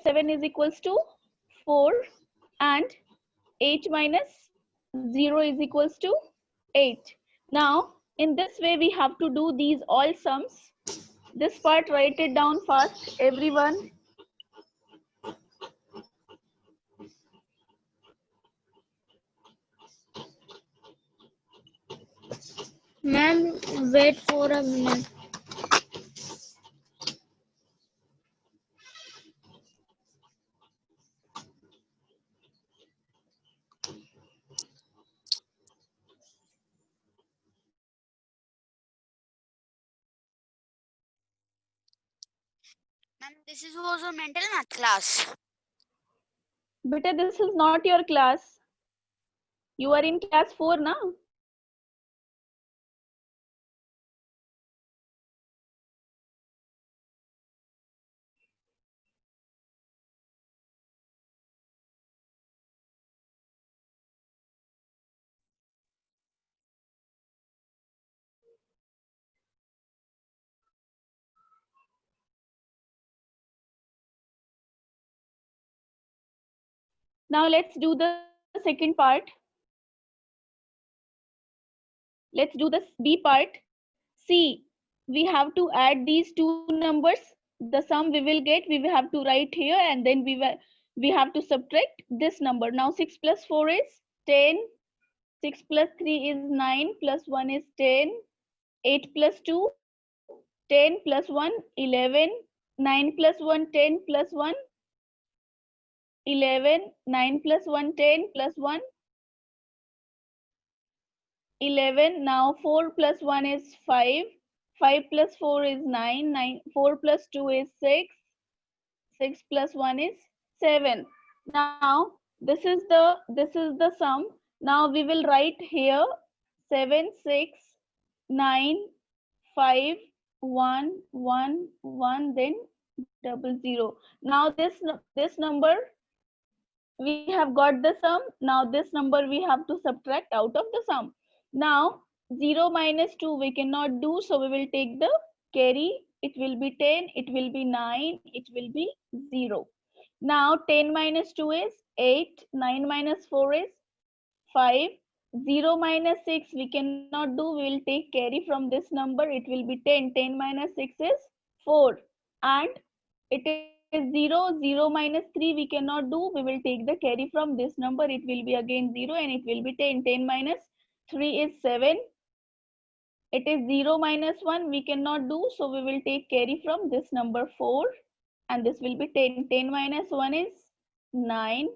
7 is equals to 4 and 8 minus 0 is equals to 8. Now in this way we have to do these all sums. This part write it down fast, everyone. Ma'am, wait for a minute. Ma'am, this is also mental math class. Beta, this is not your class. You are in class 4 now. Now let's do the second part. Let's do the B part. See, we have to add these two numbers. The sum we will get, we will have to write here, and then we have to subtract this number. Now 6 plus 4 is 10. 6 plus 3 is 9, plus 1 is 10. 8 plus 2, 10 plus 1, 11. 9 plus 1, 10 plus 1, 11. 9 plus 1, 10 plus 1, 11. Now 4 plus 1 is 5. 5 plus 4 is 9. 4 plus 2 is 6. 6 plus 1 is 7. Now this is the sum. Now we will write here 7, 6, 9, 5, 1, 1, 1, then 00. Now this number we have got the sum. Now this number we have to subtract out of the sum. Now 0 minus 2 we cannot do, so we will take the carry. It will be 10, it will be 9, it will be 0. Now 10 minus 2 is 8, 9 minus 4 is 5, 0 minus 6 we cannot do, we will take carry from this number, it will be 10, 10 minus 6 is 4, and it is 0, 0 minus 3 we cannot do, we will take the carry from this number, it will be again 0 and it will be 10, 10 minus 3 is 7, it is 0 minus 1 we cannot do, so we will take carry from this number 4 and this will be 10, 10 minus 1 is 9,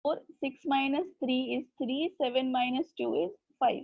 4, 6 minus 3 is 3, 7 minus 2 is 5.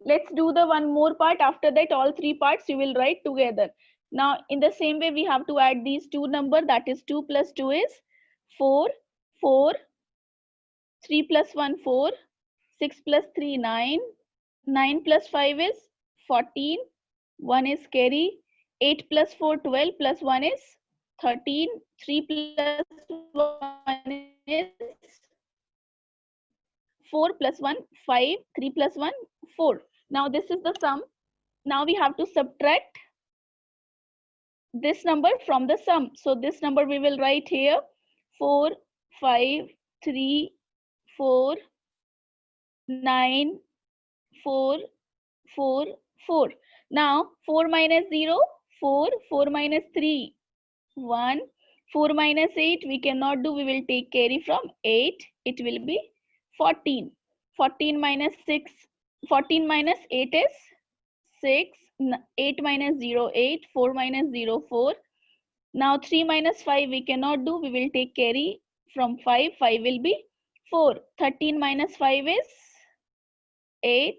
Let's do the one more part. After that, all three parts you will write together. Now, in the same way, we have to add these two numbers. That is 2 plus 2 is 4, 4, 3 plus 1, 4, 6 plus 3, 9, 9 plus 5 is 14, 1 is carry, 8 plus 4, 12, plus 1 is 13, 3 plus 1 is 4 plus 1, 5, 3 plus 1, 4. Now this is the sum. Now we have to subtract this number from the sum. So this number we will write here 4, 5, 3, 4, 9, 4, 4, 4. Now 4 minus 0, 4, 4 minus 3, 1, 4 minus 8 we cannot do, we will take carry from 8, it will be 14. 14 minus 6, 14 minus 8 is 6, 8 minus 0, 8, 4 minus 0, 4. Now 3 minus 5 we cannot do, we will take carry from 5, 5 will be 4. 13 minus 5 is 8,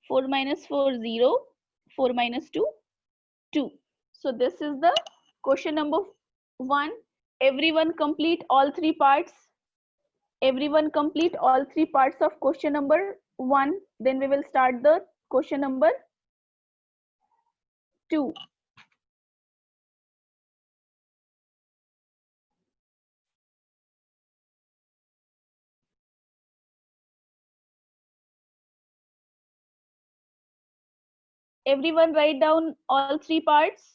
4 minus 4, 0, 4 minus 2, 2. So this is the question number 1. Everyone complete all three parts. Everyone complete all three parts of question number 1. Then we will start the question number 2. Everyone write down all three parts.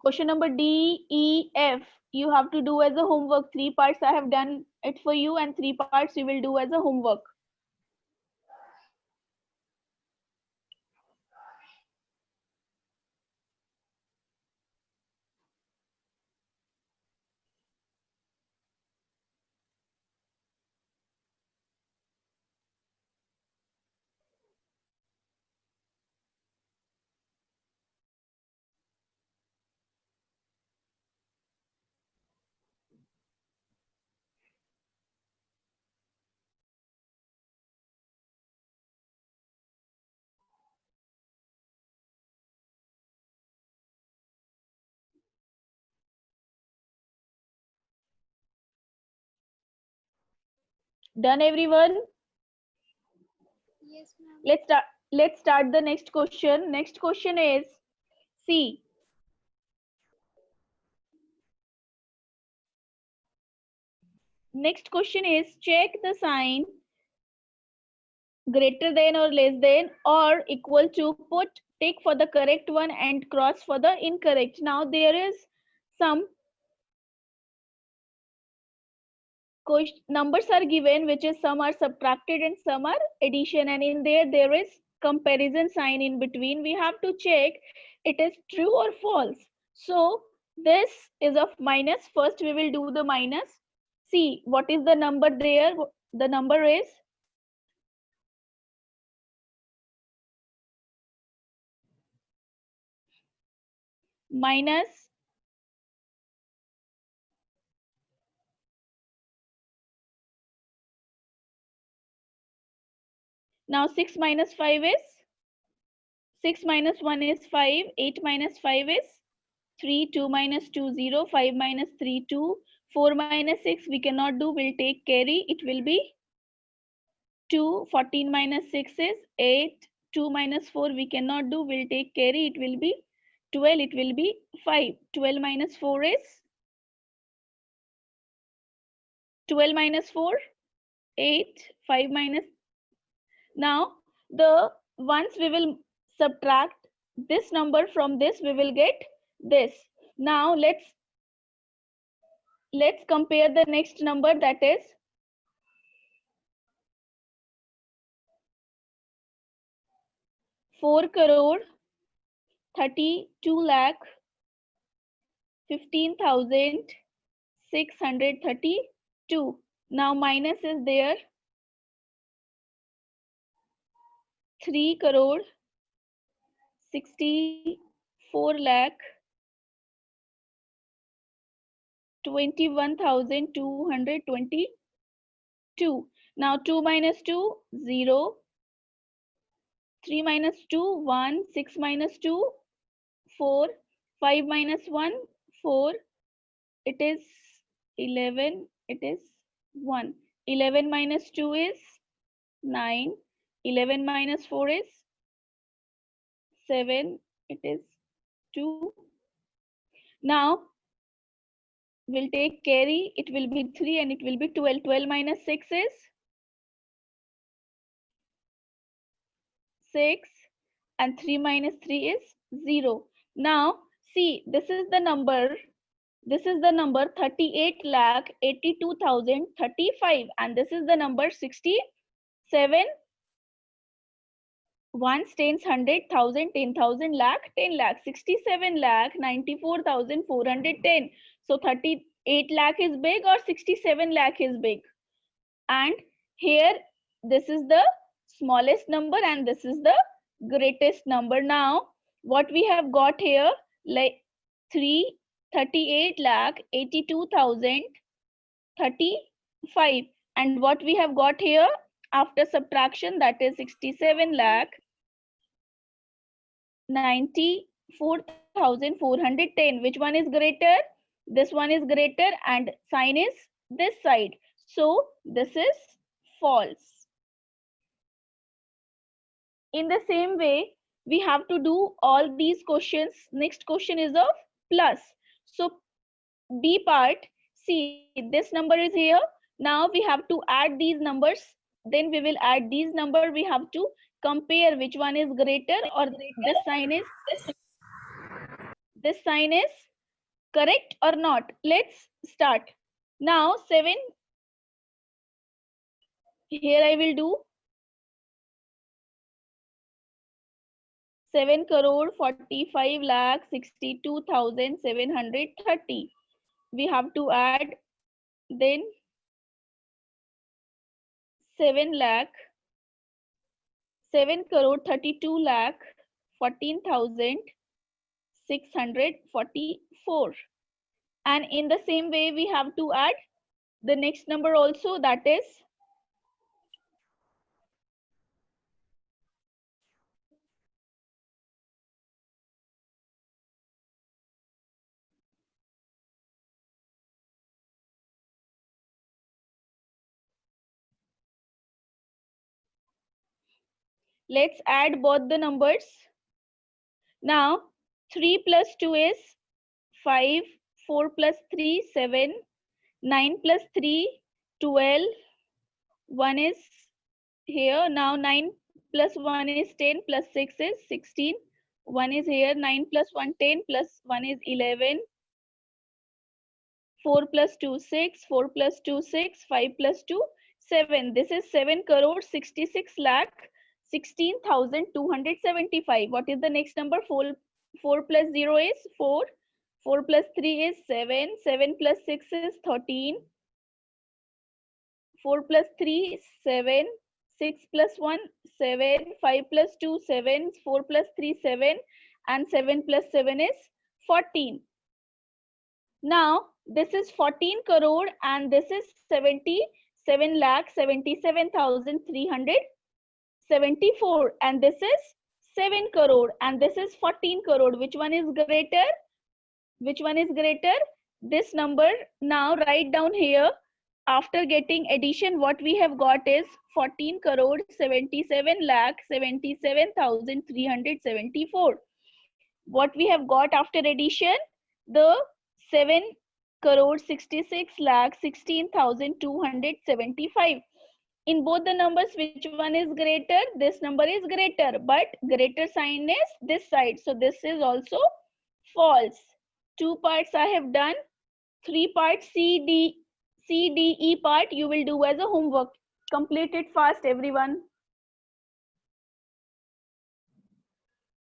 Question number D, E, F. You have to do as a homework. Three parts I have done it for you, and three parts you will do as a homework. Done, everyone? Yes, ma'am. Let's start the next question. Next question is C. Next question is check the sign greater than or less than or equal to, put tick for the correct one and cross for the incorrect. Now there is some numbers are given, which is some are subtracted and some are addition, and in there is comparison sign in between. We have to check it is true or false. So this is of minus. First we will do the minus. See what is the number there. The number is minus now 6 minus 5 is 6 minus 1 is 5, 8 minus 5 is 3, 2 minus 2 0, 5 minus 3 2, 4 minus 6 we cannot do, will take carry, it will be 2, 14 minus 6 is 8, 2 minus 4 we cannot do, will take carry, it will be 12, it will be 5, 12 minus 4 is 12 minus 4, 8, 5 minus. Now the once we will subtract this number from this, we will get this. Now let's compare the next number, that is 4 crore 32 lakh 15,632. Now minus is there, 3 crore 64 lakh 21,222. Now 2 minus 2 0, 3 minus 2 1, 6 minus 2 4, 5 minus 1 4, it is 11, it is 1. 11 minus 2 is 9, 11 minus 4 is 7, it is 2. Now we'll take carry, it will be 3 and it will be 12. 12 minus 6 is 6 and 3 minus 3 is 0. Now see, this is the number 38 lakh 82,035, and this is the number 67. Ones, tens, 100,000, 10,000, lakh, 10 lakh, 67 lakh 94,410. So 8 lakh is big or 67 lakh is big? And here this is the smallest number and this is the greatest number. Now what we have got here, like 38 lakh 82,035, and what we have got here after subtraction, that is 67 lakh 94,410. Which one is greater? This one is greater and sign is this side, so this is false. In the same way, we have to do all these questions. Next question is of plus. So B part, see this number is here. Now we have to add these numbers. Then we will add these numbers. We have to compare which one is greater, or this sign is correct or not. Let's start. Now 7, here I will do 7,45,62,730. We have to add then 7,32,14,644. And in the same way, we have to add the next number also, that is let's add both the numbers. Now 3 plus 2 is 5, 4 plus 3 7, 9 plus 3 12, 1 is here. Now 9 plus 1 is 10, plus 6 is 16, 1 is here. 9 plus 1 10, plus 1 is 11, 4 plus 2 6, 4 plus 2 6, 5 plus 2 7. This is 7,66 lakh 16,275. What is the next number? 4 plus 0 is 4, 4 plus 3 is 7, 7 plus 6 is 13, 4 plus 3 7, 6 plus 1 7, 5 plus 2 7, 4 plus 3 7, and 7 plus 7 is 14. Now this is 14 crore and this is 77 lakh 77,374, and this is 7 crore and this is 14 crore. Which one is greater? Which one is greater? This number. Now write down here, after getting addition, what we have got is 14 crore 77 lakh 77,374. What we have got after addition? The 7 crore 66 lakh 16,275. In both the numbers, which one is greater? This number is greater, but greater sign is this side, so this is also false. 2 parts I have done. 3 parts, C, D, E part you will do as a homework. Complete it fast, everyone.